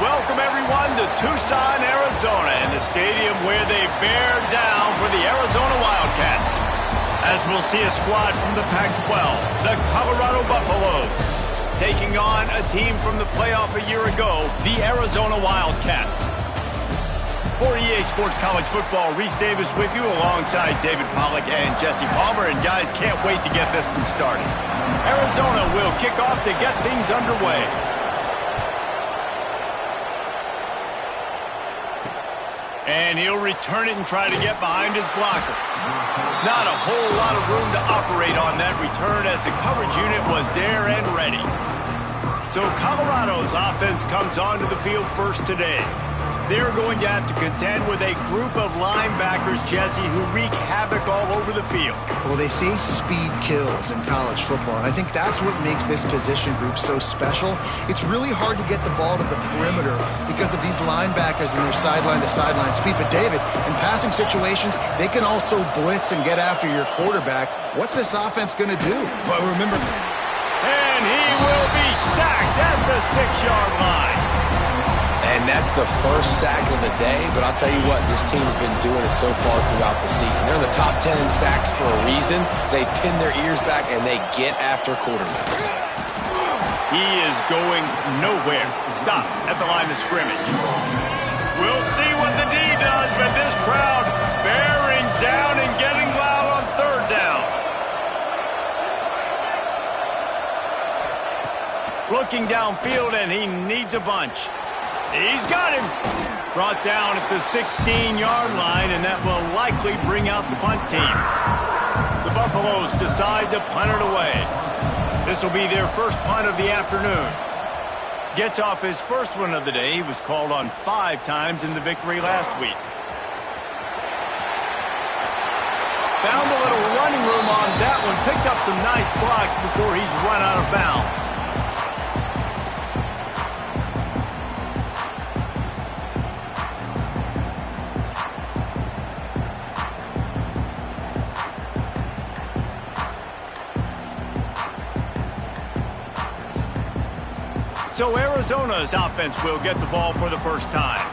Welcome, everyone, to Tucson, Arizona, in the stadium where they bear down for the Arizona Wildcats. As we'll see a squad from the Pac-12, the Colorado Buffaloes, taking on a team from the playoff a year ago, the Arizona Wildcats. For EA Sports College Football, Reese Davis with you alongside David Pollack and Jesse Palmer. And guys, can't wait to get this one started. Arizona will kick off to get things underway. And he'll return it and try to get behind his blockers. Not a whole lot of room to operate on that return as the coverage unit was there and ready. So Colorado's offense comes onto the field first today. They're going to have to contend with a group of linebackers, Jesse, who wreak havoc all over the field. Well, they say speed kills in college football, and I think that's what makes this position group so special. It's really hard to get the ball to the perimeter because of these linebackers and their sideline-to-sideline speed. But, David, in passing situations, they can also blitz and get after your quarterback. What's this offense going to do? Well, remember... And he will be sacked at the 6-yard line. And that's the first sack of the day, but I'll tell you what, this team has been doing it so far throughout the season. They're in the top 10 in sacks for a reason. They pin their ears back, and they get after quarterbacks. He is going nowhere. Stop at the line of scrimmage. We'll see what the D does, but this crowd bearing down and getting loud on third down. Looking downfield, and he needs a bunch. He's got him. Brought down at the 16-yard line, and that will likely bring out the punt team. The Buffaloes decide to punt it away. This will be their first punt of the afternoon. Gets off his first one of the day. He was called on 5 times in the victory last week. Found a little running room on that one. Picked up some nice blocks before he's run out of bounds. So Arizona's offense will get the ball for the first time.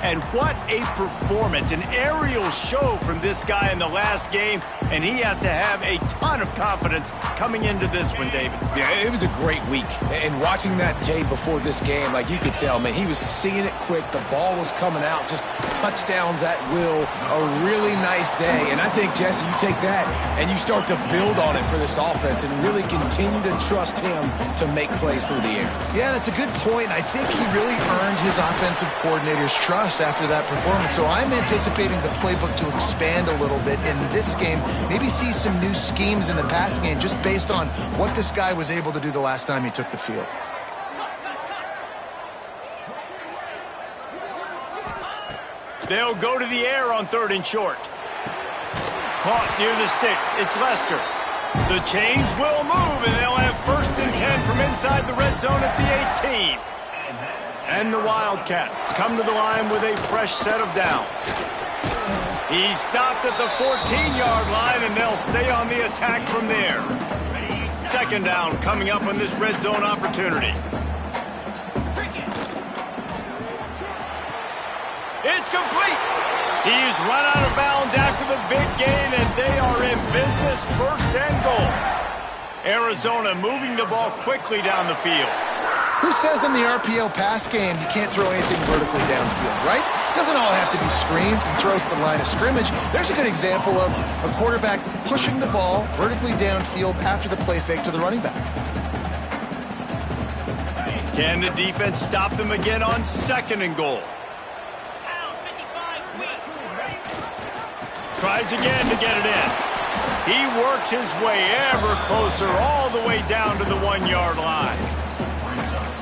And what a performance, an aerial show from this guy in the last game, and he has to have a ton of confidence coming into this one, David. Yeah, it was a great week. And watching that tape before this game, like you could tell, man, he was seeing it quick. The ball was coming out, just touchdowns at will. A really nice day. And I think, Jesse, you take that and you start to build on it for this offense and really continue to trust him to make plays through the air. Yeah, that's a good point. I think he really earned his offensive coordinator's trust after that performance. So I'm anticipating the playbook to expand a little bit in this game. Maybe see some new schemes in the passing game just based on what this guy was able to do the last time he took the field. They'll go to the air on 3rd and short. Caught near the sticks. It's Lester. The chains will move, and they'll have 1st and 10 from inside the red zone at the 18. And the Wildcats come to the line with a fresh set of downs. He's stopped at the 14-yard line, and they'll stay on the attack from there. 2nd down coming up on this red zone opportunity. It's complete. He's run out of bounds after the big gain, and they are in business, 1st and goal. Arizona moving the ball quickly down the field. Who says in the RPO pass game you can't throw anything vertically downfield, right? Doesn't all have to be screens and throws to the line of scrimmage. There's a good example of a quarterback pushing the ball vertically downfield after the play fake to the running back. Can the defense stop them again on 2nd and goal? Tries again to get it in. He works his way ever closer all the way down to the 1-yard line.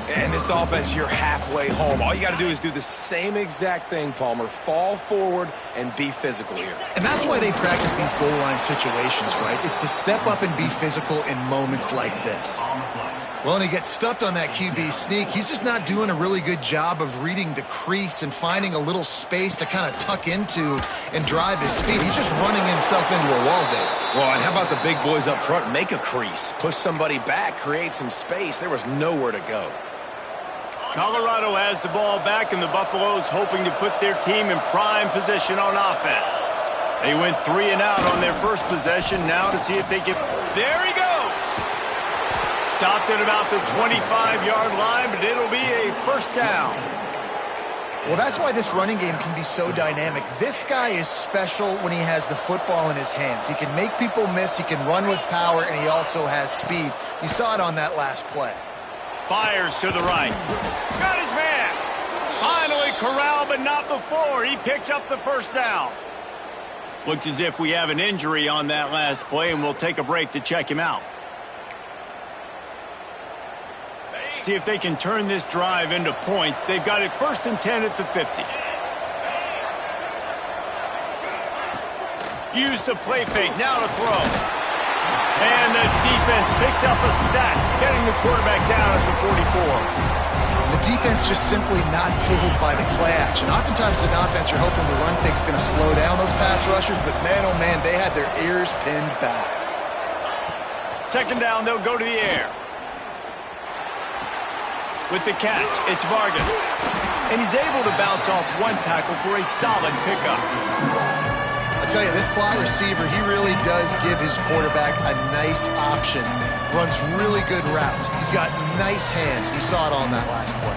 And this offense, you're halfway home. All you got to do is do the same exact thing, Palmer. Fall forward and be physical here. And that's why they practice these goal line situations, right? It's to step up and be physical in moments like this. Well, and he gets stuffed on that QB sneak. He's just not doing a really good job of reading the crease and finding a little space to kind of tuck into and drive his speed. He's just running himself into a wall there. Well, and how about the big boys up front? Make a crease. Push somebody back. Create some space. There was nowhere to go. Colorado has the ball back, and the Buffaloes hoping to put their team in prime position on offense. They went 3 and out on their first possession. Now to see if they can... There he goes! Stopped at about the 25-yard line, but it'll be a first down. Well, that's why this running game can be so dynamic. This guy is special when he has the football in his hands. He can make people miss, he can run with power, and he also has speed. You saw it on that last play. Fires to the right. Got his man. Finally corralled, but not before. He picks up the first down. Looks as if we have an injury on that last play, and we'll take a break to check him out. See if they can turn this drive into points. They've got it 1st and 10 at the 50. Use the play fake. Now to throw. And the defense picks up a sack, getting the quarterback down at the 44. The defense just simply not fooled by the play action. Oftentimes, as an offense, you're hoping the run fake's going to slow down those pass rushers, but man, oh man, they had their ears pinned back. 2nd down, they'll go to the air. With the catch, it's Vargas. And he's able to bounce off one tackle for a solid pickup. I tell you, this slot receiver, he really does give his quarterback a nice option. Runs really good routes. He's got nice hands. You saw it on that last play.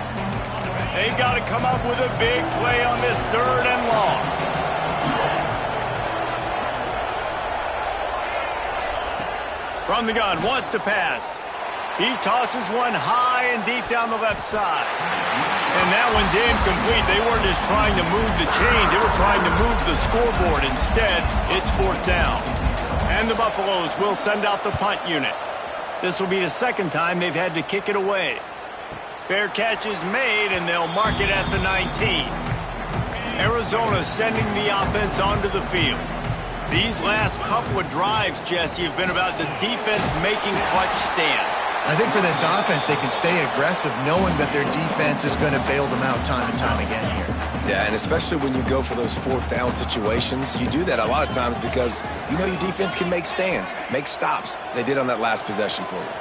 They've got to come up with a big play on this 3rd and long. From the gun, wants to pass. He tosses one high and deep down the left side. And that one's incomplete. They weren't just trying to move the chains. They were trying to move the scoreboard. Instead, it's 4th down. And the Buffaloes will send out the punt unit. This will be the 2nd time they've had to kick it away. Fair catch is made, and they'll mark it at the 19. Arizona sending the offense onto the field. These last couple of drives, Jesse, have been about the defense making clutch stand. I think for this offense, they can stay aggressive knowing that their defense is going to bail them out time and time again here. Yeah, and especially when you go for those 4th down situations, you do that a lot of times because you know your defense can make stands, make stops. They did on that last possession for you.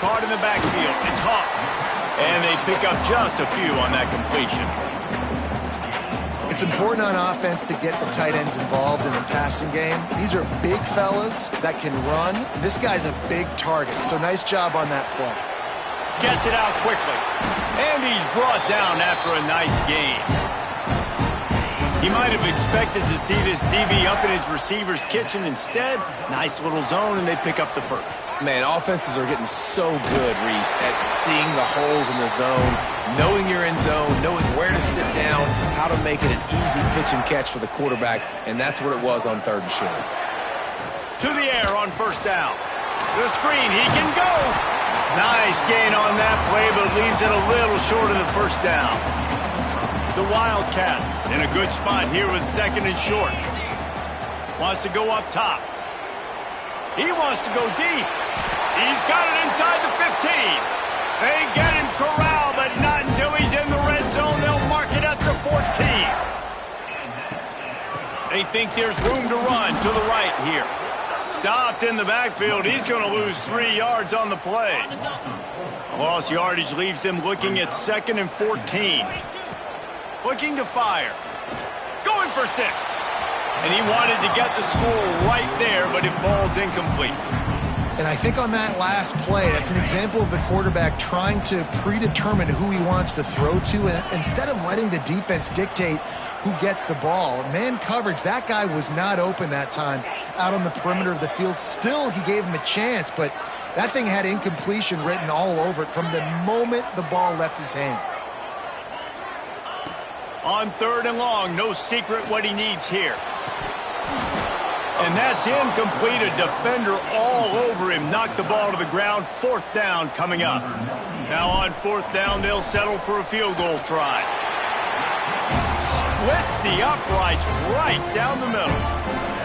Caught in the backfield. It's Hawk. And they pick up just a few on that completion. It's important on offense to get the tight ends involved in the passing game. These are big fellas that can run. This guy's a big target, so nice job on that play. Gets it out quickly. And he's brought down after a nice gain. He might have expected to see this DB up in his receiver's kitchen. Instead, nice little zone, and they pick up the first. Man, offenses are getting so good, Reese, at seeing the holes in the zone, knowing you're in zone, knowing where to sit down, how to make it an easy pitch and catch for the quarterback, and that's what it was on 3rd and short. To the air on 1st down. The screen, he can go. Nice gain on that play, but leaves it a little short of the 1st down. The Wildcats in a good spot here with 2nd and short. Wants to go up top. He wants to go deep. He's got it inside the 15. They get him corralled, but not until he's in the red zone. They'll mark it at the 14. They think there's room to run to the right here. Stopped in the backfield. He's going to lose 3 yards on the play. Lost yardage leaves them looking at 2nd and 14. Looking to fire. Going for 6. And he wanted to get the score right there, but it falls incomplete. And I think on that last play, that's an example of the quarterback trying to predetermine who he wants to throw to, and instead of letting the defense dictate who gets the ball. Man coverage, that guy was not open that time out on the perimeter of the field. Still, he gave him a chance, but that thing had incompletion written all over it from the moment the ball left his hand. On 3rd and long, no secret what he needs here. And that's incomplete. A defender all over him. Knocked the ball to the ground. 4th down coming up. Now on 4th down, they'll settle for a field goal try. Splits the uprights right down the middle.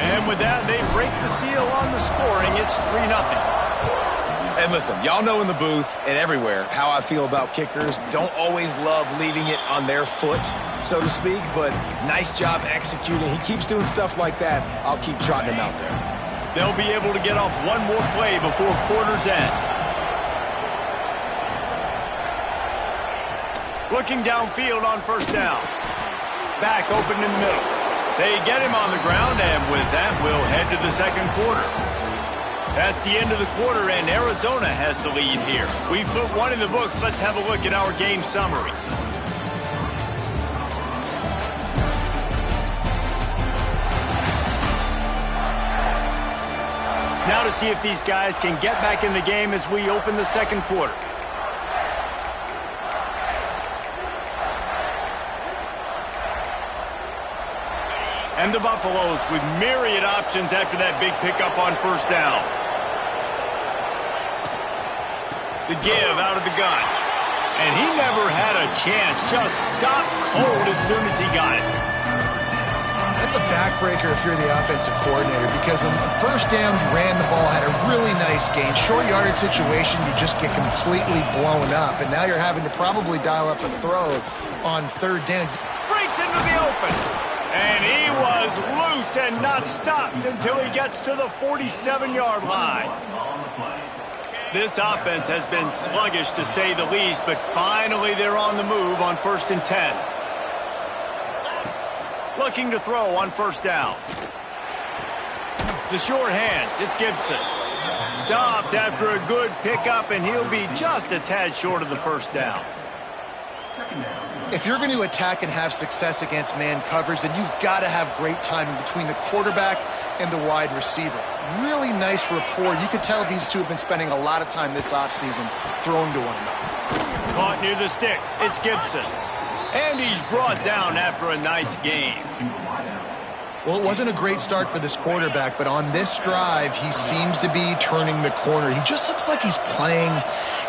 And with that, they break the seal on the scoring. It's 3-0. And listen, y'all know in the booth and everywhere how I feel about kickers. Don't always love leaving it on their foot, so to speak, but nice job executing. He keeps doing stuff like that. I'll keep trotting him out there. They'll be able to get off one more play before quarter's end. Looking downfield on first down. Back open in the middle. They get him on the ground, and with that, we'll head to the second quarter. That's the end of the quarter, and Arizona has the lead here. We've put one in the books. Let's have a look at our game summary. Now to see if these guys can get back in the game as we open the second quarter. And the Buffaloes with myriad options after that big pickup on first down. The give out of the gun. And he never had a chance. Just stopped cold as soon as he got it. That's a backbreaker if you're the offensive coordinator, because on first down, you ran the ball, had a really nice gain. Short yardage situation, you just get completely blown up. And now you're having to probably dial up a throw on third down. Breaks into the open. And he was loose and not stopped until he gets to the 47-yard line. This offense has been sluggish to say the least, but finally they're on the move on 1st and 10. Looking to throw on first down. The short hands, it's Gibson. Stopped after a good pickup, and he'll be just a tad short of the first down. If you're going to attack and have success against man coverage, then you've got to have great timing between the quarterback and the wide receiver. Really nice rapport. You could tell these two have been spending a lot of time this offseason throwing to one another. Caught near the sticks. It's Gibson. And he's brought down after a nice game. Well, it wasn't a great start for this quarterback, but on this drive, he seems to be turning the corner. He just looks like he's playing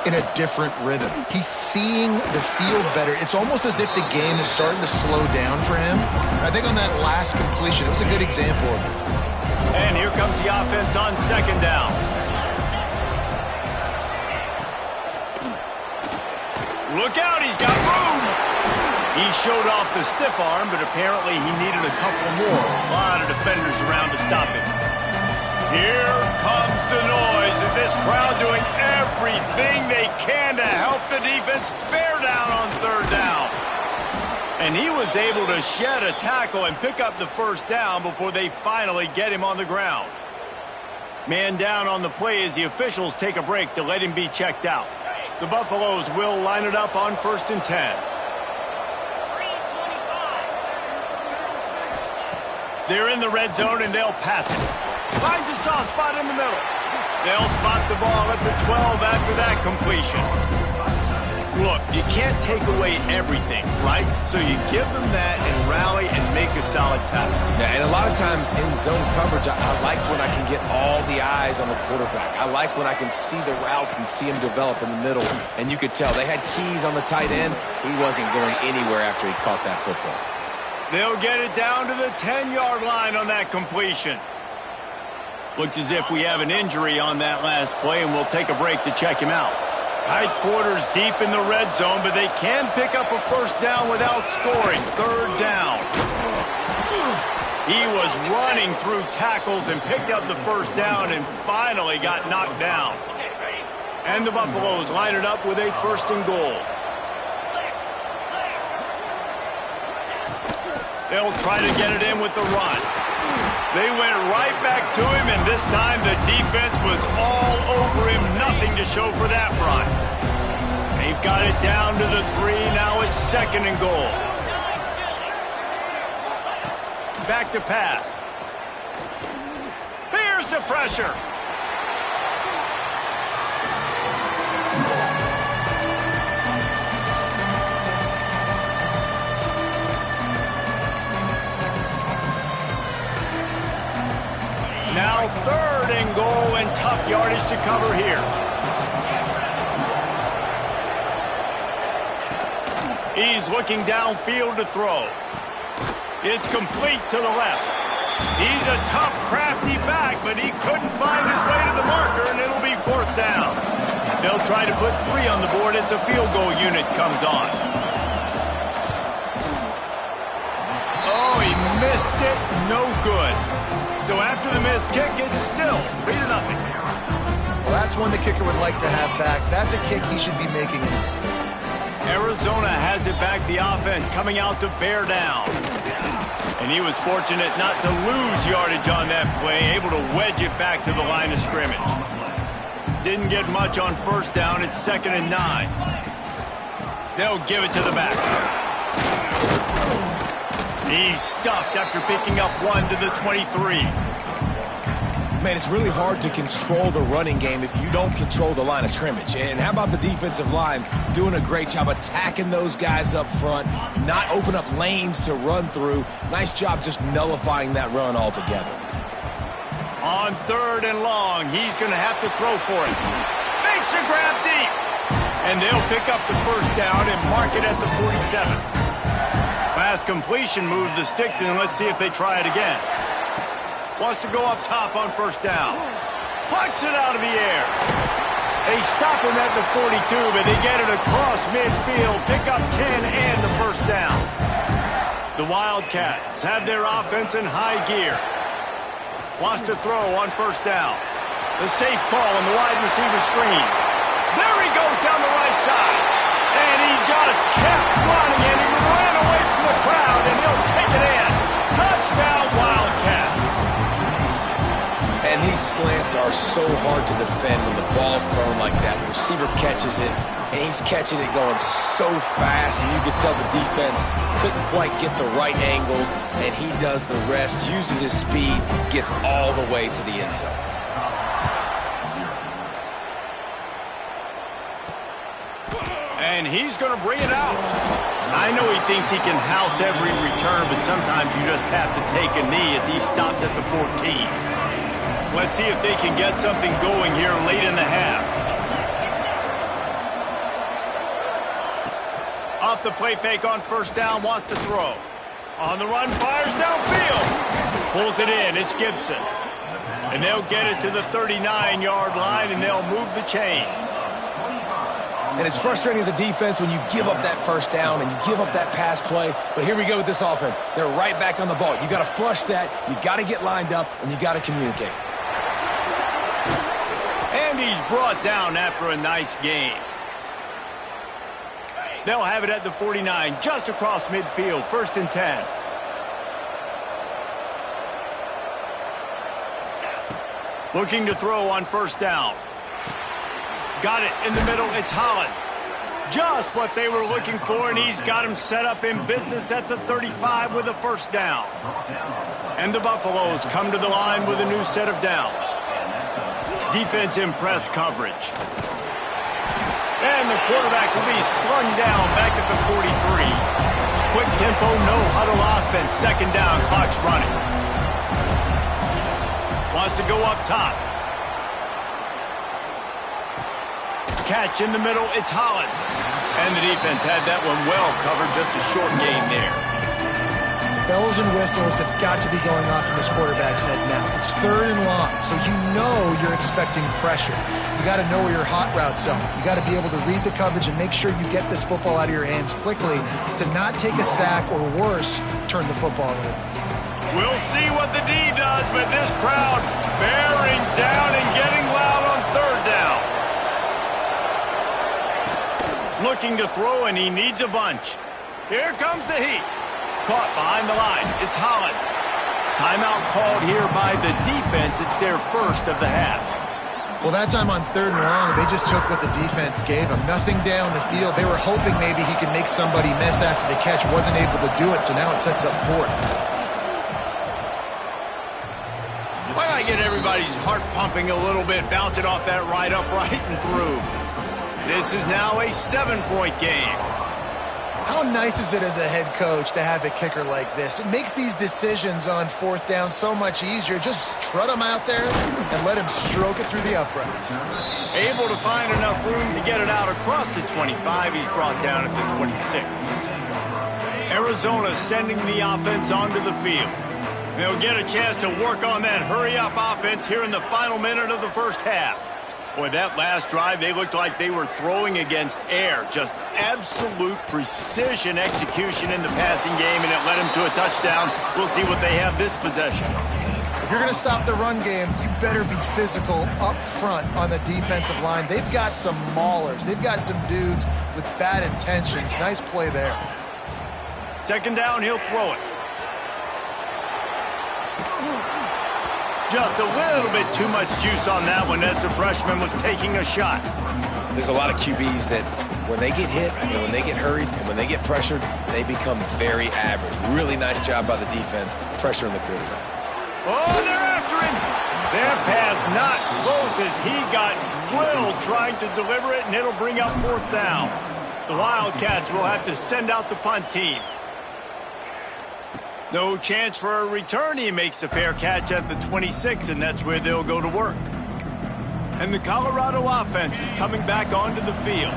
in a different rhythm. He's seeing the field better. It's almost as if the game is starting to slow down for him. I think on that last completion, it was a good example of it. And here comes the offense on second down. Look out, he's got room. He showed off the stiff arm, but apparently he needed a couple more. A lot of defenders around to stop him. Here comes the noise. Is this crowd doing everything they can to help the defense bear down on third down? And he was able to shed a tackle and pick up the first down before they finally get him on the ground. Man down on the play as the officials take a break to let him be checked out. The Buffaloes will line it up on 1st and 10. They're in the red zone, and they'll pass it. Finds a soft spot in the middle. They'll spot the ball at the 12 after that completion. Look, you can't take away everything, right? So you give them that and rally and make a solid tackle. Yeah, and a lot of times in zone coverage, I like when I can get all the eyes on the quarterback. I like when I can see the routes and see him develop in the middle. And you could tell they had keys on the tight end. He wasn't going anywhere after he caught that football. They'll get it down to the 10-yard line on that completion. Looks as if we have an injury on that last play, and we'll take a break to check him out. Tight quarters deep in the red zone, but they can pick up a first down without scoring. Third down. He was running through tackles and picked up the first down and finally got knocked down. And the Buffaloes line it up with a 1st and goal. They'll try to get it in with the run. They went right back to him, and this time the defense was all over him. Nothing to show for that run. They've got it down to the 3. Now it's 2nd and goal. Back to pass. Here's the pressure. Now 3rd and goal, and tough yardage to cover here. He's looking downfield to throw. It's complete to the left. He's a tough, crafty back, but he couldn't find his way to the marker, and it'll be 4th down. They'll try to put 3 on the board as the field goal unit comes on. Oh, he missed it. No good. So after the missed kick, it's still 3-0. Well, that's one the kicker would like to have back. That's a kick he should be making in his sleep. Arizona has it back the offense coming out to bear down. And he was fortunate not to lose yardage on that play, able to wedge it back to the line of scrimmage. Didn't get much on first down. It's 2nd and 9. They'll give it to the back. He's stuffed after picking up 1 to the 23. Man, it's really hard to control the running game if you don't control the line of scrimmage. And how about the defensive line doing a great job attacking those guys up front, not open up lanes to run through. Nice job just nullifying that run altogether. On 3rd and long, he's going to have to throw for it. Makes a grab deep. And they'll pick up the first down and mark it at the 47. Pass completion moves the sticks in, and let's see if they try it again. Wants to go up top on first down. Plucks it out of the air. They stop him at the 42, but they get it across midfield. Pick up 10 and the first down. The Wildcats have their offense in high gear. Wants to throw on first down. The safe call on the wide receiver screen. There he goes down the right side. And he just kept running, and he ran away from the crowd, and he'll take it in. Touchdown, Wildcats. And these slants are so hard to defend when the ball's thrown like that. The receiver catches it, and he's catching it going so fast, and you can tell the defense couldn't quite get the right angles, and he does the rest, uses his speed, gets all the way to the end zone. And he's going to bring it out. I know he thinks he can house every return, but sometimes you just have to take a knee as he stopped at the 14. Let's see if they can get something going here late in the half. Off the play fake on first down, wants to throw. On the run, fires downfield. Pulls it in, it's Gibson. And they'll get it to the 39-yard line, and they'll move the chains. And it's frustrating as a defense when you give up that first down and you give up that pass play. But here we go with this offense. They're right back on the ball. You got to flush that, you got to get lined up, and you got to communicate. And he's brought down after a nice game. They'll have it at the 49, just across midfield, 1st and 10. Looking to throw on first down. Got it in the middle, it's Holland. Just what they were looking for, and he's got him set up in business at the 35 with a first down. And the Buffaloes come to the line with a new set of downs. Defense in press coverage. And the quarterback will be slung down back at the 43. Quick tempo, no huddle offense. 2nd down, clock's running. Wants to go up top. Catch in the middle, it's Holland. And the defense had that one well covered, just a short game there. Bells and whistles have got to be going off in this quarterback's head now. It's 3rd and long, so you know you're expecting pressure. You got to know where your hot routes are. You got to be able to read the coverage and make sure you get this football out of your hands quickly to not take a sack or worse, turn the football over. We'll see what the D does, but this crowd bearing down and getting loud on 3rd down. Looking to throw, and he needs a bunch. Here comes the heat. Caught behind the line. It's Holland. Timeout called here by the defense. It's their first of the half. Well, that time on 3rd and long, they just took what the defense gave them. Nothing down the field. They were hoping maybe he could make somebody miss after the catch. Wasn't able to do it, so now it sets up 4th. Why not get everybody's heart pumping a little bit, bounce it off that right upright and through. This is now a 7-point game. How nice is it as a head coach to have a kicker like this? It makes these decisions on 4th down so much easier. Just trot him out there and let him stroke it through the uprights. Able to find enough room to get it out across the 25. He's brought down at the 26. Arizona sending the offense onto the field. They'll get a chance to work on that hurry-up offense here in the final minute of the first half. Boy, that last drive, they looked like they were throwing against air. Just absolute precision execution in the passing game, and it led them to a touchdown. We'll see what they have this possession. If you're going to stop the run game, you better be physical up front on the defensive line. They've got some maulers. They've got some dudes with bad intentions. Nice play there. Second down, he'll throw it. Just a little bit too much juice on that one as the freshman was taking a shot. There's a lot of QBs that when they get hit and when they get hurried and when they get pressured, they become very average. Really nice job by the defense pressuring the quarterback. Oh, they're after him. Their pass not close as he got drilled trying to deliver it, and it'll bring up fourth down. The Wildcats will have to send out the punt team. No chance for a return. He makes the fair catch at the 26, and that's where they'll go to work. And the Colorado offense is coming back onto the field.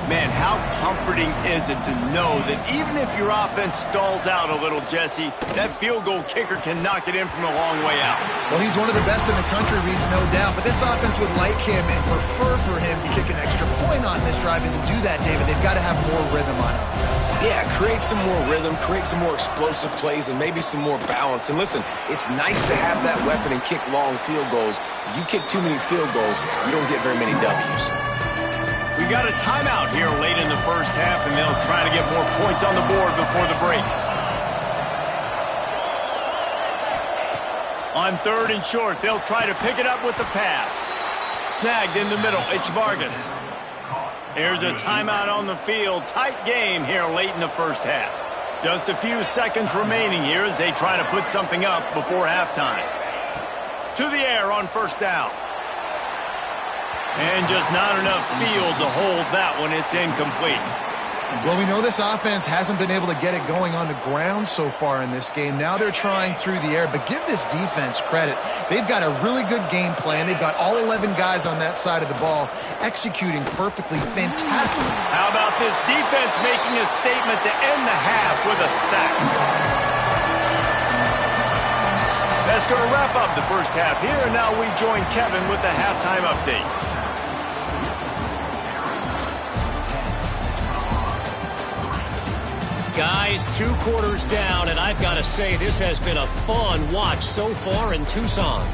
Man, how comforting is it to know that even if your offense stalls out a little, Jesse, that field goal kicker can knock it in from a long way out. Well, he's one of the best in the country, Reese, no doubt. But this offense would like him and prefer for him to kick an extra point on this drive. And to do that, David, they've got to have more rhythm on offense. Yeah, create some more rhythm, create some more explosive plays, and maybe some more balance. And listen, it's nice to have that weapon and kick long field goals. You kick too many field goals, you don't get very many W's. We got a timeout here late in the first half, and they'll try to get more points on the board before the break. On third and short, they'll try to pick it up with the pass. Snagged in the middle, it's Vargas. There's a timeout on the field. Tight game here late in the first half. Just a few seconds remaining here as they try to put something up before halftime. To the air on first down. And just not enough field to hold that one. It's incomplete. Well, we know this offense hasn't been able to get it going on the ground so far in this game. Now they're trying through the air, but give this defense credit. They've got a really good game plan. They've got all 11 guys on that side of the ball executing perfectly. Fantastic. How about this defense making a statement to end the half with a sack? That's going to wrap up the first half here, and now we join Kevin with the halftime update. Guys, 2 quarters down, and I've got to say this has been a fun watch so far in Tucson.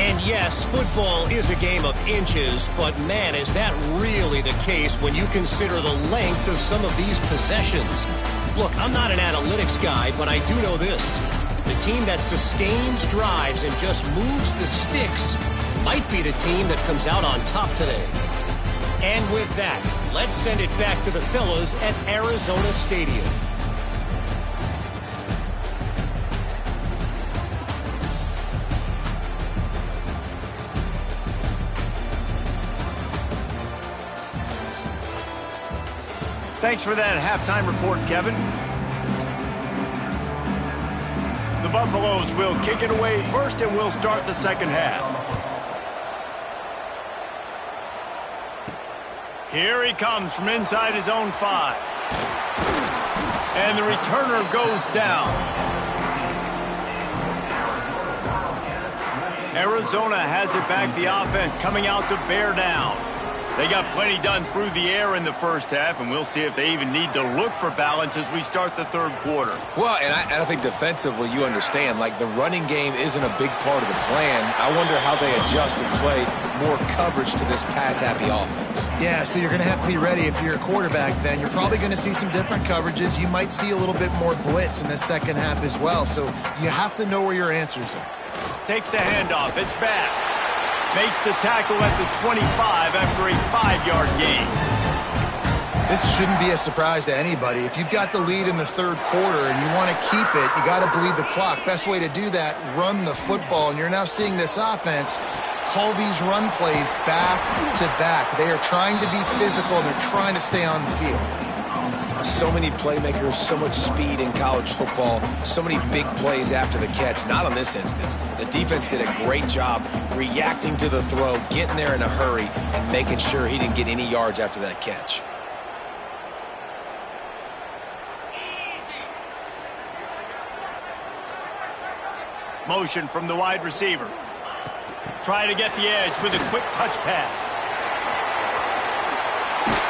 And yes, football is a game of inches, but man, is that really the case when you consider the length of some of these possessions. Look, I'm not an analytics guy, but I do know this. The team that sustains drives and just moves the sticks might be the team that comes out on top today. And with that, let's send it back to the fellas at Arizona Stadium. Thanks for that halftime report, Kevin. The Buffaloes will kick it away first, and we'll start the second half. Here he comes from inside his own 5. And the returner goes down. Arizona has it back. The offense coming out to bear down. They got plenty done through the air in the first half, and we'll see if they even need to look for balance as we start the third quarter. Well, and I think defensively, you understand, like the running game isn't a big part of the plan. I wonder how they adjust and play more coverage to this pass-happy offense. Yeah, so you're going to have to be ready if you're a quarterback then. You're probably going to see some different coverages. You might see a little bit more blitz in the second half as well, so you have to know where your answers are. Takes the handoff. It's Bass. Makes the tackle at the 25 after a 5-yard gain. This shouldn't be a surprise to anybody. If you've got the lead in the third quarter and you want to keep it, you got to bleed the clock. Best way to do that, run the football. And you're now seeing this offense call these run plays back to back. They are trying to be physical. They're trying to stay on the field. So many playmakers, so much speed in college football, so many big plays after the catch. Not on this instance. The defense did a great job reacting to the throw, getting there in a hurry, and making sure he didn't get any yards after that catch. Motion from the wide receiver. Try to get the edge with a quick touch pass.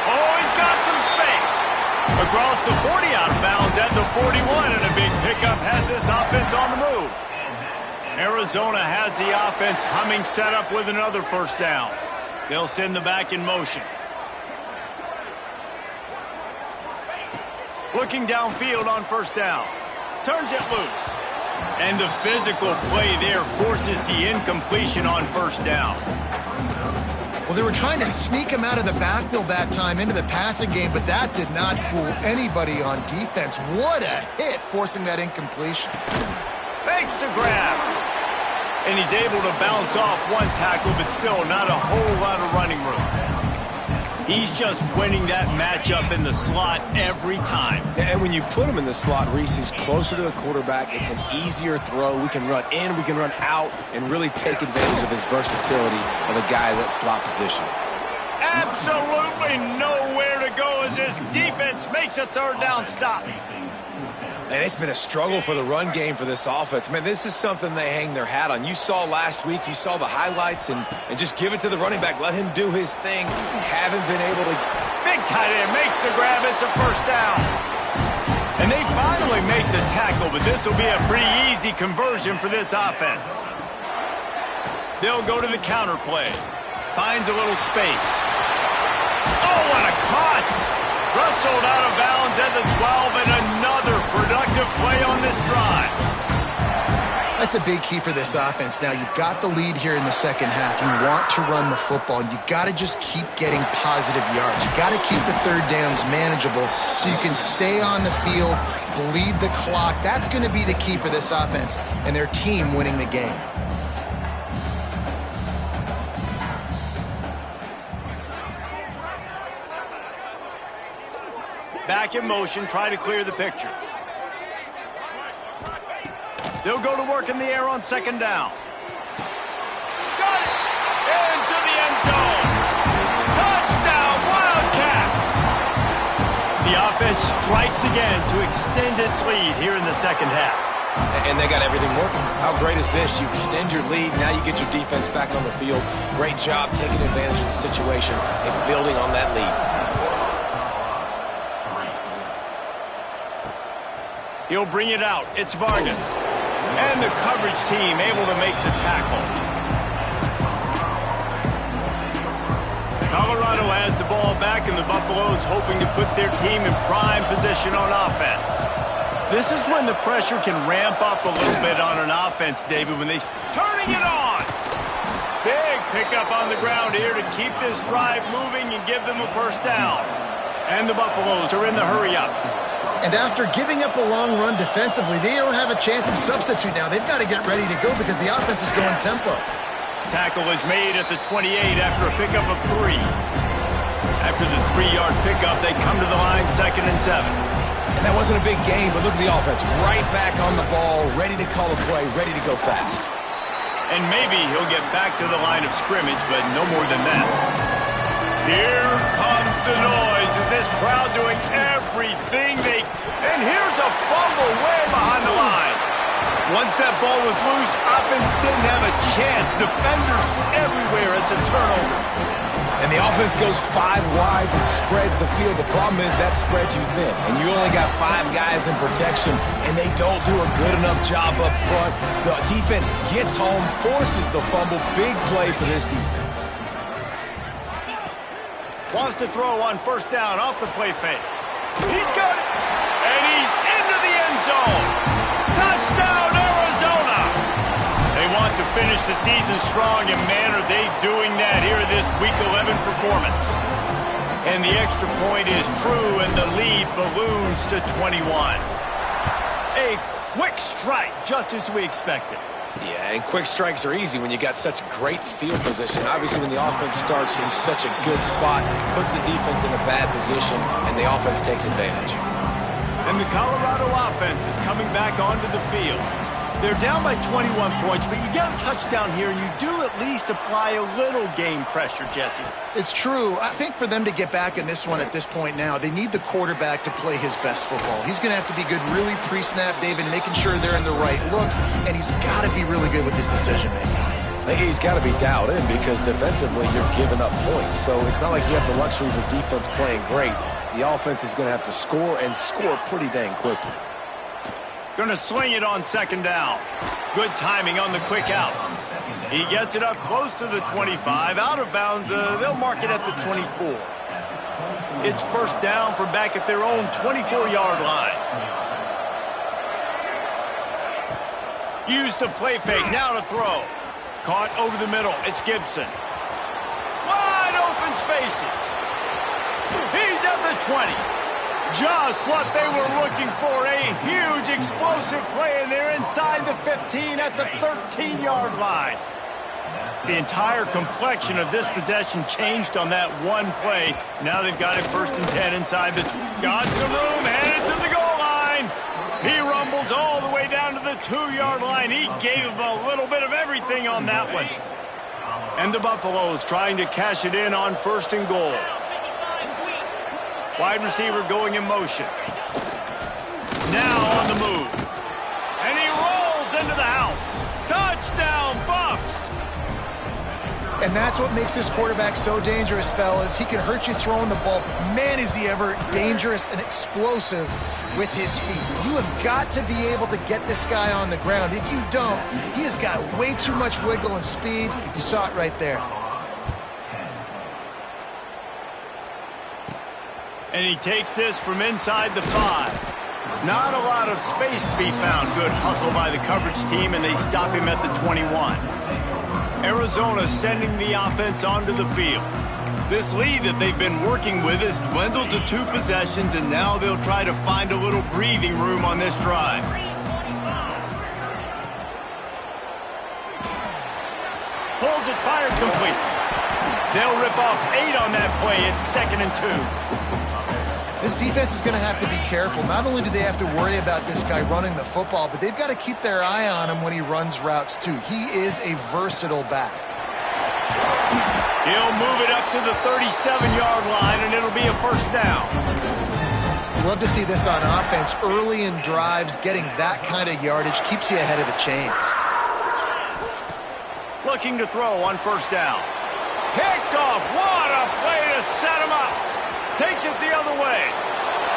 Oh, he's got some space. Across the 40, out of bounds at the 41, and a big pickup has this offense on the move. Arizona has the offense humming, set up with another first down. They'll send the back in motion. Looking downfield on first down. Turns it loose. And the physical play there forces the incompletion on first down. Well, they were trying to sneak him out of the backfield that time into the passing game, but that did not fool anybody on defense. What a hit, forcing that incompletion. Makes the grab. And he's able to bounce off one tackle, but still not a whole lot of running room. He's just winning that matchup in the slot every time. And when you put him in the slot, Reese, he's closer to the quarterback. It's an easier throw. We can run in, we can run out, and really take advantage of his versatility of the guy in that slot position. Absolutely nowhere to go as this defense makes a third down stop. And it's been a struggle for the run game for this offense. Man, this is something they hang their hat on. You saw last week, you saw the highlights, and just give it to the running back. Let him do his thing. Haven't been able to... Big tight end makes the grab. It's a first down. And they finally make the tackle, but this will be a pretty easy conversion for this offense. They'll go to the counter play. Finds a little space. Oh, what a cut! Rustled out of bounds at the 12, and another productive play on this drive. That's a big key for this offense. Now, you've got the lead here in the second half. You want to run the football. You got to just keep getting positive yards. You got to keep the third downs manageable so you can stay on the field, bleed the clock. That's going to be the key for this offense and their team winning the game. Back in motion, try to clear the picture. They'll go to work in the air on second down. Got it! Into the end zone! Touchdown, Wildcats! The offense strikes again to extend its lead here in the second half. And they got everything working. How great is this? You extend your lead, now you get your defense back on the field. Great job taking advantage of the situation and building on that lead. He'll bring it out. It's Vargas. And the coverage team able to make the tackle. Colorado has the ball back, and the Buffaloes hoping to put their team in prime position on offense. This is when the pressure can ramp up a little bit on an offense, David, when they're turning it on. Big pickup on the ground here to keep this drive moving and give them a first down. And the Buffaloes are in the hurry-up. And after giving up a long run defensively, they don't have a chance to substitute now. They've got to get ready to go because the offense is going tempo. Tackle is made at the 28 after a pickup of 3. After the 3-yard pickup, they come to the line, 2nd and 7. And that wasn't a big gain, but look at the offense. Right back on the ball, ready to call a play, ready to go fast. And maybe he'll get back to the line of scrimmage, but no more than that. Here comes the noise. Is this crowd doing everything they... And here's a fumble way behind the line. Once that ball was loose, offense didn't have a chance. Defenders everywhere. It's a turnover. And the offense goes 5 wides and spreads the field. The problem is that spreads you thin. And you only got 5 guys in protection, and they don't do a good enough job up front. The defense gets home, forces the fumble. Big play for this defense. Wants to throw on first down off the play fake. He's got it. And he's into the end zone. Touchdown, Arizona. They want to finish the season strong, and man, are they doing that here in this Week 11 performance. And the extra point is true, and the lead balloons to 21. A quick strike, just as we expected. Yeah, and quick strikes are easy when you got such great field position. Obviously, when the offense starts in such a good spot, puts the defense in a bad position, and the offense takes advantage. And the Colorado offense is coming back onto the field. They're down by 21 points, but you get a touchdown here, and you do at least apply a little game pressure, Jesse. It's true. I think for them to get back in this one at this point now, they need the quarterback to play his best football. He's going to have to be good really pre-snap, David, making sure they're in the right looks, and he's got to be really good with his decision-making. He's got to be dialed in because defensively you're giving up points. So it's not like you have the luxury of the defense playing great. The offense is going to have to score and score pretty dang quickly. Going to swing it on second down. Good timing on the quick out. He gets it up close to the 25. Out of bounds, they'll mark it at the 24. It's first down from back at their own 24-yard line. Used the play fake, now to throw. Caught over the middle, it's Gibson. Wide open spaces. He's at the 20. Just what they were looking for, a huge explosive play, and they're inside the 15 at the 13-yard line. The entire complexion of this possession changed on that one play. Now they've got it first and 10 inside the... Got some room, headed to the goal line. He rumbles all the way down to the 2-yard line. He gave him a little bit of everything on that one. And the Buffaloes trying to cash it in on first and goal. Wide receiver going in motion. Now on the move. And he rolls into the house. Touchdown, Buffs! And that's what makes this quarterback so dangerous, fellas. He can hurt you throwing the ball. Man, is he ever dangerous and explosive with his feet. You have got to be able to get this guy on the ground. If you don't, he has got way too much wiggle and speed. You saw it right there. And he takes this from inside the 5. Not a lot of space to be found. Good hustle by the coverage team, and they stop him at the 21. Arizona sending the offense onto the field. This lead that they've been working with has dwindled to 2 possessions, and now they'll try to find a little breathing room on this drive. Pulls it, fired complete. They'll rip off 8 on that play. It's 2nd and 2. This defense is going to have to be careful. Not only do they have to worry about this guy running the football, but they've got to keep their eye on him when he runs routes too. He is a versatile back. He'll move it up to the 37-yard line, and it'll be a first down. Love to see this on offense. Early in drives, getting that kind of yardage keeps you ahead of the chains. Looking to throw on first down. Picked off. What a play to set him up. Takes it the other way.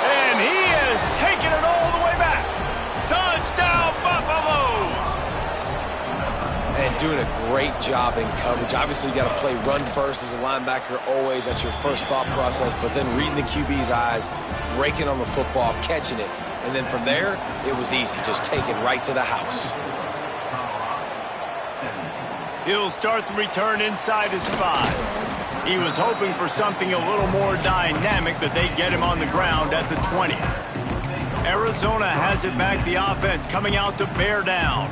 And he is taking it all the way back. Touchdown, Buffaloes! And doing a great job in coverage. Obviously, you got to play run first as a linebacker always. That's your first thought process. But then reading the QB's eyes, breaking on the football, catching it. And then from there, it was easy. Just take it right to the house. He'll start the return inside his 5. He was hoping for something a little more dynamic, that they get him on the ground at the 20. Arizona has it back, the offense coming out to bear down.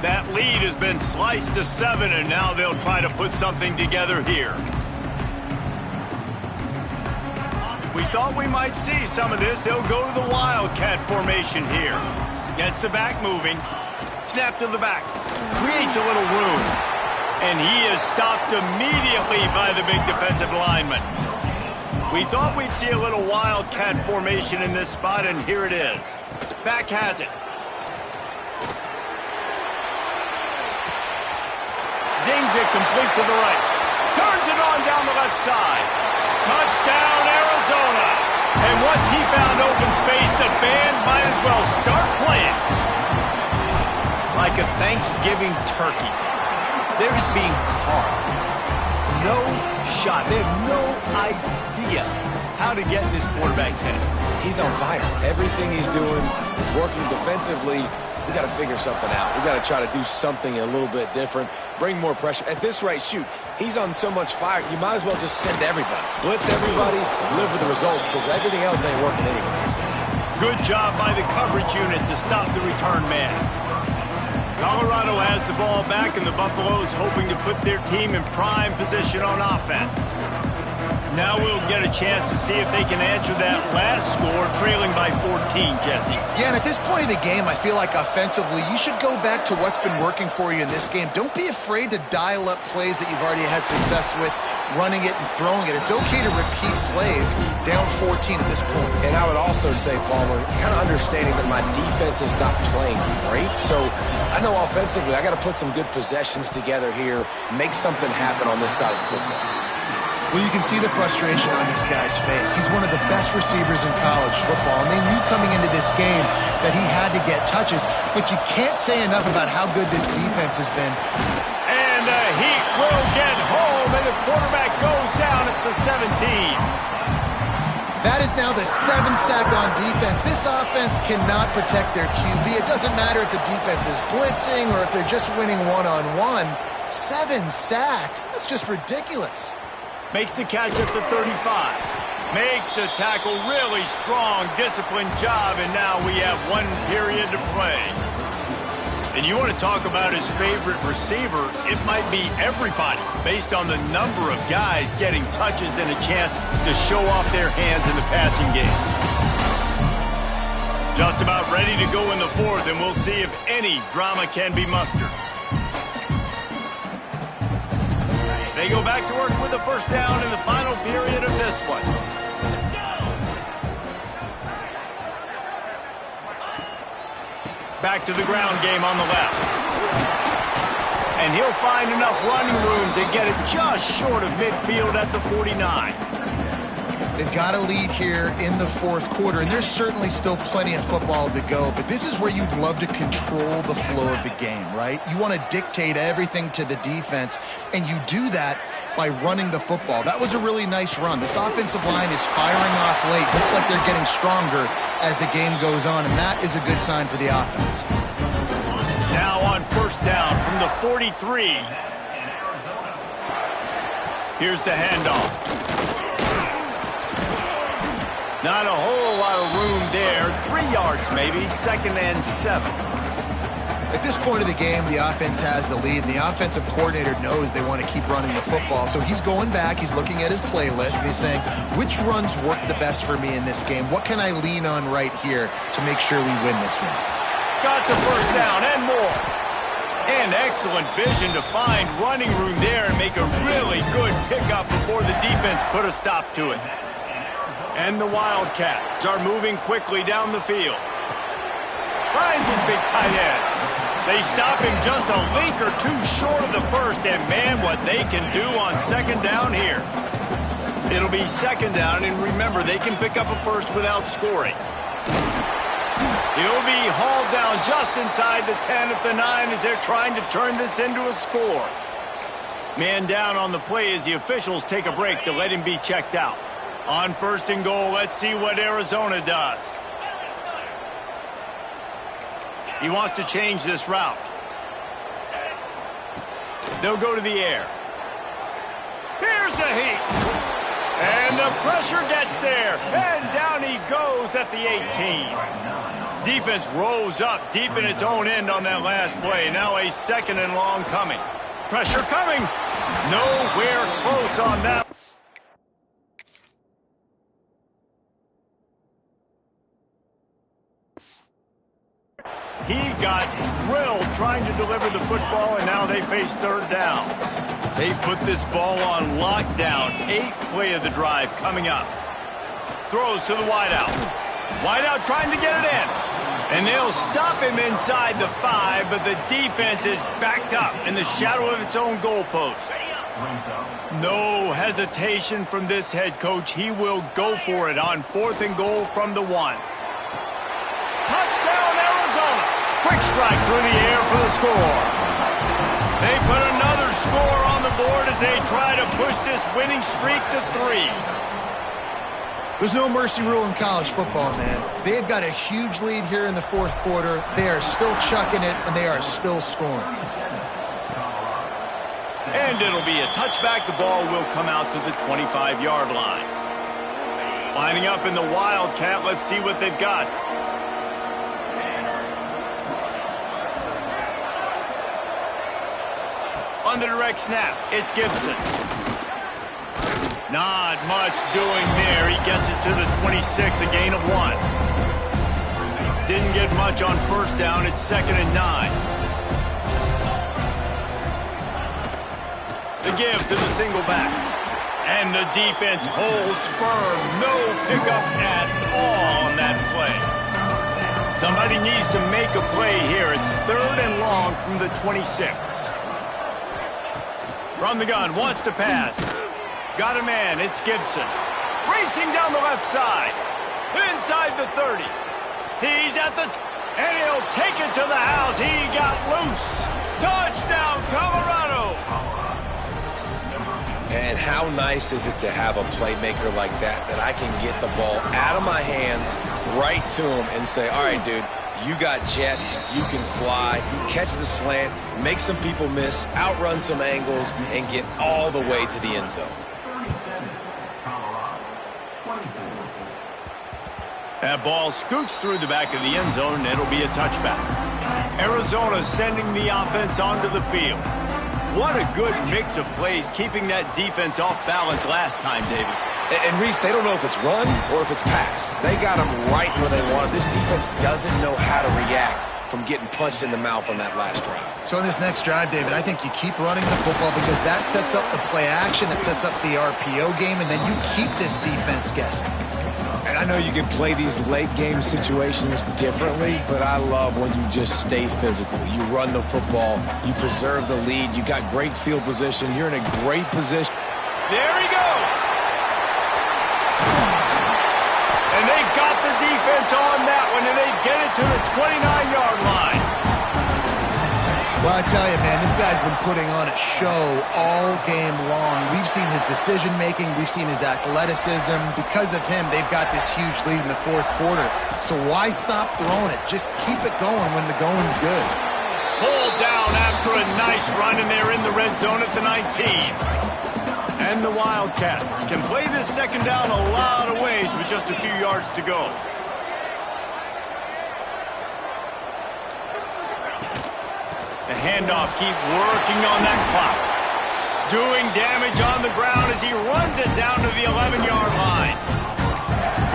That lead has been sliced to 7, and now they'll try to put something together here. We thought we might see some of this. They'll go to the Wildcat formation here. Gets the back moving. Snap to the back. Creates a little room. And he is stopped immediately by the big defensive lineman. We thought we'd see a little Wildcat formation in this spot, and here it is. Back has it. Zings it complete to the right. Turns it on down the left side. Touchdown, Arizona. And once he found open space, the band might as well start playing. Like a Thanksgiving turkey. They're just being carved. No shot. They have no idea how to get in this quarterback's head. He's on fire. Everything he's doing is working defensively. We got to figure something out. We got to try to do something a little bit different. Bring more pressure. At this rate, shoot, he's on so much fire, you might as well just send everybody. Blitz everybody, live with the results, because everything else ain't working anyways. Good job by the coverage unit to stop the return man. Colorado has the ball back, and the Buffaloes hoping to put their team in prime position on offense. Now we'll get a chance to see if they can answer that last score, trailing by 14, Jesse. Yeah, and at this point in the game, I feel like offensively, you should go back to what's been working for you in this game. Don't be afraid to dial up plays that you've already had success with, running it and throwing it. It's okay to repeat plays down 14 at this point. And I would also say, Palmer, kind of understanding that my defense is not playing great, so I know offensively I got to put some good possessions together here, make something happen on this side of the football. Well, you can see the frustration on this guy's face. He's one of the best receivers in college football, and they knew coming into this game that he had to get touches, but you can't say enough about how good this defense has been. And the Heat will get home, and the quarterback goes down at the 17. That is now the 7th sack on defense. This offense cannot protect their QB. It doesn't matter if the defense is blitzing or if they're just winning one-on-one. 7 sacks? That's just ridiculous. Makes the catch at the 35. Makes the tackle, really strong, disciplined job, and now we have 1 period to play. And you want to talk about his favorite receiver, it might be everybody, based on the number of guys getting touches and a chance to show off their hands in the passing game. Just about ready to go in the 4th, and we'll see if any drama can be mustered. They go back to work with the first down in the final period of this one. Back to the ground game on the left. And he'll find enough running room to get it just short of midfield at the 49. They've got a lead here in the 4th quarter, and there's certainly still plenty of football to go, but this is where you'd love to control the flow of the game, right? You want to dictate everything to the defense, and you do that by running the football. That was a really nice run. This offensive line is firing off late. Looks like they're getting stronger as the game goes on, and that is a good sign for the offense. Now on first down from the 43. Here's the handoff. Not a whole lot of room there. 3 yards maybe, 2nd and 7. At this point of the game, the offense has the lead, and the offensive coordinator knows they want to keep running the football. So he's going back, he's looking at his playlist, and he's saying, which runs work the best for me in this game? What can I lean on right here to make sure we win this one? Got the first down and more. And excellent vision to find running room there and make a really good pickup before the defense put a stop to it. And the Wildcats are moving quickly down the field. Finds his big tight end. They stop him just a link or 2 short of the first, and man, what they can do on 2nd down here. It'll be 2nd down, and remember, they can pick up a first without scoring. He'll be hauled down just inside the 10 at the 9 as they're trying to turn this into a score. Man down on the play as the officials take a break to let him be checked out. On 1st and goal, let's see what Arizona does. He wants to change this route. They'll go to the air. Here's the Heat. And the pressure gets there. And down he goes at the 18. Defense rose up deep in its own end on that last play. Now a 2nd and long coming. Pressure coming. Nowhere close on that. He got drilled trying to deliver the football, and now they face 3rd down. They put this ball on lockdown. 8th play of the drive coming up. Throws to the wideout. Wideout trying to get it in. And they'll stop him inside the 5, but the defense is backed up in the shadow of its own goalpost. No hesitation from this head coach. He will go for it on 4th and goal from the 1. Touchdown, Arizona. Quick strike through the air for the score. They put another score on the board as they try to push this winning streak to 3. There's no mercy rule in college football, man. They've got a huge lead here in the 4th quarter. They are still chucking it, and they are still scoring. And it'll be a touchback. The ball will come out to the 25-yard line. Lining up in the Wildcat. Let's see what they've got. On the direct snap, it's Gibson. Not much doing there. He gets it to the 26, a gain of 1. Didn't get much on 1st down. It's 2nd and 9. The give to the single back. And the defense holds firm. No pickup at all on that play. Somebody needs to make a play here. It's 3rd and long from the 26. From the gun, wants to pass. Got a man. It's Gibson. Racing down the left side. Inside the 30. He's at the... and he'll take it to the house. He got loose. Touchdown, Colorado. And how nice is it to have a playmaker like that I can get the ball out of my hands right to him and say, all right, dude, you got jets, you can fly, catch the slant, make some people miss, outrun some angles, and get all the way to the end zone. That ball scoots through the back of the end zone, and it'll be a touchback. Arizona sending the offense onto the field. What a good mix of plays, keeping that defense off balance last time, David. And Reese, they don't know if it's run or if it's pass. They got them right where they want them. This defense doesn't know how to react from getting punched in the mouth on that last drive. So in this next drive, David, I think you keep running the football because that sets up the play action, it sets up the RPO game, and then you keep this defense guessing. And I know you can play these late game situations differently, but I love when you just stay physical. You run the football, you preserve the lead, you got great field position, you're in a great position. There he goes. And they got the defense on that one, and they get it to the 29-yard line. Well, I tell you, man, this guy's been putting on a show all game long. We've seen his decision-making. We've seen his athleticism. Because of him, they've got this huge lead in the fourth quarter. So why stop throwing it? Just keep it going when the going's good. Pulled down after a nice run, and they're in the red zone at the 19. And the Wildcats can play this second down a lot of ways with just a few yards to go. The handoff, keep working on that clock. Doing damage on the ground as he runs it down to the 11-yard line.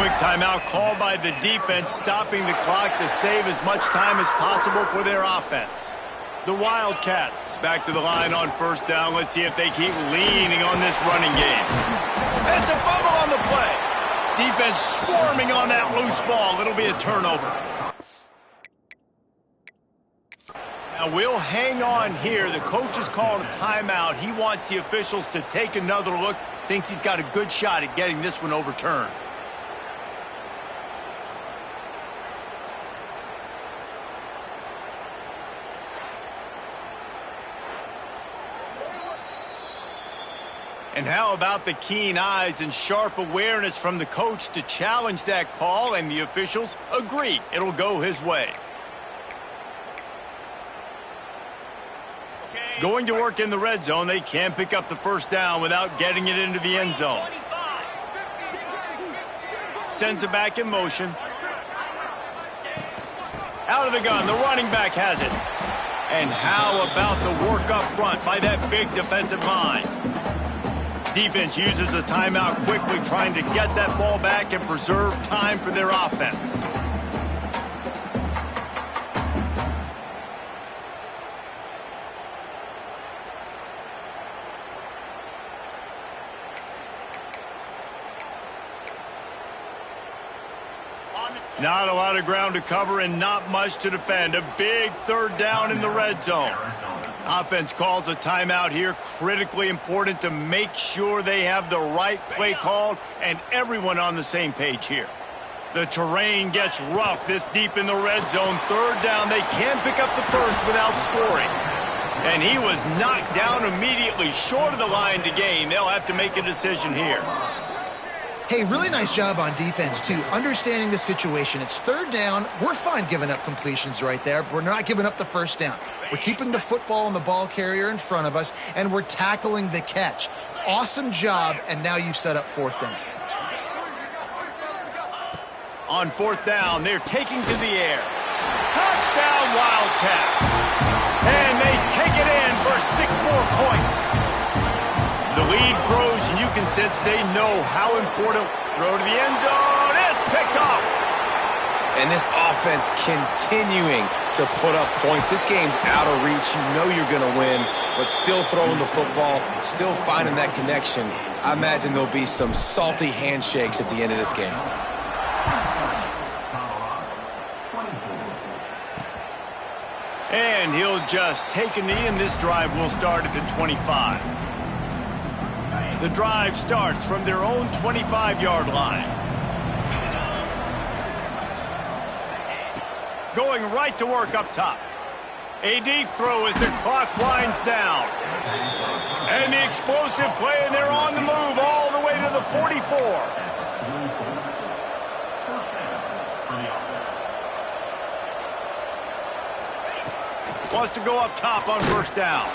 Quick timeout called by the defense, stopping the clock to save as much time as possible for their offense. The Wildcats back to the line on first down. Let's see if they keep leaning on this running game. It's a fumble on the play. Defense swarming on that loose ball. It'll be a turnover. Now we'll hang on here. The coach is calling a timeout. He wants the officials to take another look. Thinks he's got a good shot at getting this one overturned. And how about the keen eyes and sharp awareness from the coach to challenge that call, and the officials agree it'll go his way. Going to work in the red zone, they can't pick up the first down without getting it into the end zone. Sends it back in motion. Out of the gun, the running back has it. And how about the work up front by that big defensive line? Defense uses a timeout quickly, trying to get that ball back and preserve time for their offense. Not a lot of ground to cover and not much to defend. A big third down in the red zone. Offense calls a timeout here. Critically important to make sure they have the right play called and everyone on the same page here. The terrain gets rough this deep in the red zone. Third down, they can't pick up the first without scoring. And he was knocked down immediately, short of the line to gain. They'll have to make a decision here. Hey, really nice job on defense, too, understanding the situation. It's third down. We're fine giving up completions right there, but we're not giving up the first down. We're keeping the football and the ball carrier in front of us, and we're tackling the catch. Awesome job, and now you've set up fourth down. On fourth down, they're taking to the air. Touchdown, Wildcats. And they take it in for 6 more points. The lead grows, and you can sense they know how important. Throw to the end zone. It's picked off. And this offense continuing to put up points. This game's out of reach. You know you're going to win, but still throwing the football, still finding that connection. I imagine there'll be some salty handshakes at the end of this game. And he'll just take a knee, and this drive will start at the 25. The drive starts from their own 25-yard line. Going right to work up top. A deep throw as the clock winds down. And the explosive play, and they're on the move all the way to the 44. Wants to go up top on first down.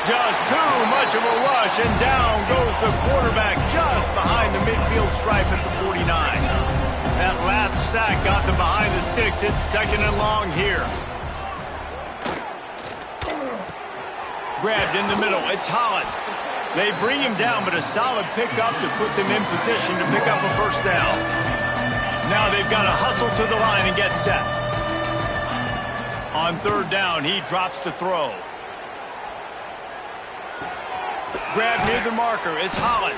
Just too much of a rush, and down goes the quarterback just behind the midfield stripe at the 49. That last sack got them behind the sticks. It's second and long here. Grabbed in the middle. It's Holland. They bring him down, but a solid pickup to put them in position to pick up a first down. Now they've got to hustle to the line and get set. On third down, he drops to throw. Grabbed near the marker. It's Holland.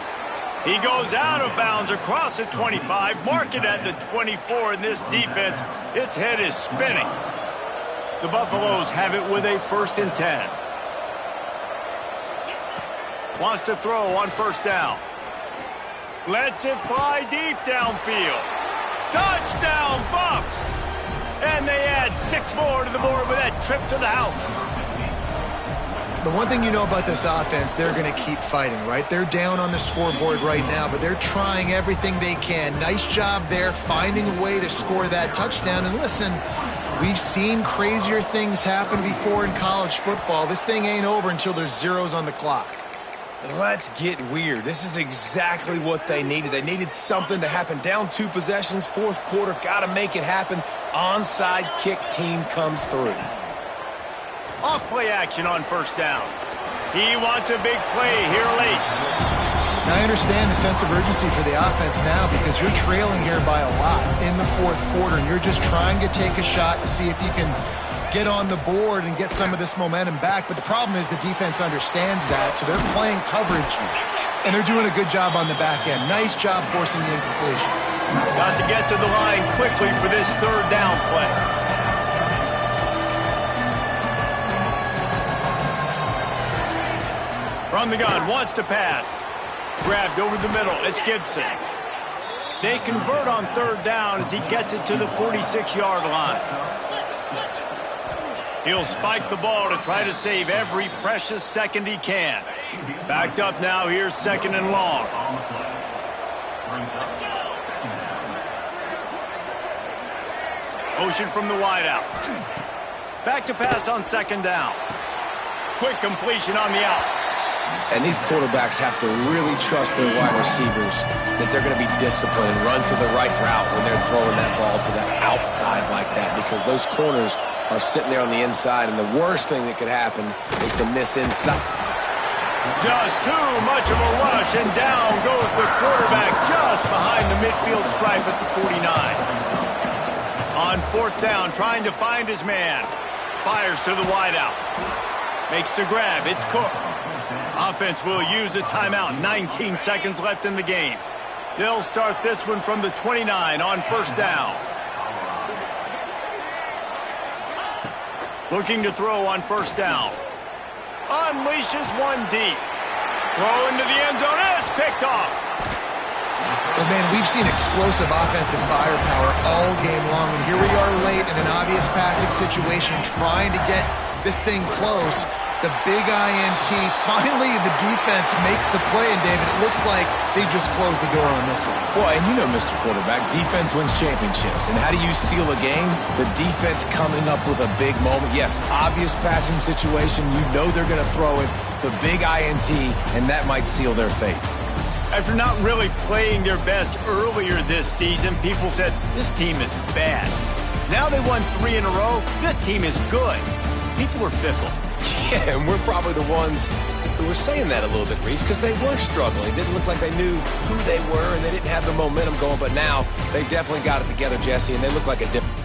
He goes out of bounds across the 25, mark it at the 24, and this defense, its head is spinning. The Buffaloes have it with a 1st and 10. Wants to throw on first down. Lets it fly deep downfield. Touchdown, Buffs! And they add 6 more to the board with that trip to the house. The one thing you know about this offense, they're going to keep fighting, right? They're down on the scoreboard right now, but they're trying everything they can. Nice job there, finding a way to score that touchdown. And listen, we've seen crazier things happen before in college football. This thing ain't over until there's zeros on the clock. Let's get weird. This is exactly what they needed. They needed something to happen. Down 2 possessions, 4th quarter, got to make it happen. Onside kick team comes through. Off play action on first down. He wants a big play here late. Now, I understand the sense of urgency for the offense now because you're trailing here by a lot in the 4th quarter, and you're just trying to take a shot to see if you can get on the board and get some of this momentum back. But the problem is the defense understands that, so they're playing coverage, and they're doing a good job on the back end. Nice job forcing the incompletion. Got to get to the line quickly for this 3rd down play. From the gun, wants to pass. Grabbed over the middle, it's Gibson. They convert on 3rd down as he gets it to the 46-yard line. He'll spike the ball to try to save every precious second he can. Backed up now, here's 2nd and long. Motion from the wideout. Back to pass on 2nd down. Quick completion on the out. And these quarterbacks have to really trust their wide receivers that they're going to be disciplined and run to the right route when they're throwing that ball to the outside like that, because those corners are sitting there on the inside, and the worst thing that could happen is to miss inside. Just too much of a rush, and down goes the quarterback just behind the midfield stripe at the 49. On 4th down, trying to find his man. Fires to the wideout. Makes the grab. It's Cook. Offense will use a timeout. 19 seconds left in the game. They'll start this one from the 29 on 1st down. Looking to throw on 1st down. Unleashes one deep. Throw into the end zone, and it's picked off. Well, man, we've seen explosive offensive firepower all game long, and here we are late in an obvious passing situation trying to get this thing close. The big INT. Finally, the defense makes a play, and David, it looks like they just closed the door on this one. Boy, and you know, Mr. Quarterback, defense wins championships. And how do you seal a game? The defense coming up with a big moment. Yes, obvious passing situation. You know they're going to throw it. The big INT, and that might seal their fate. After not really playing their best earlier this season, people said, this team is bad. Now they won 3 in a row. This team is good. People are fickle. Yeah, and we're probably the ones who were saying that a little bit, Reese, because they were struggling. It didn't look like they knew who they were, and they didn't have the momentum going. But now they definitely got it together, Jesse, and they look like a different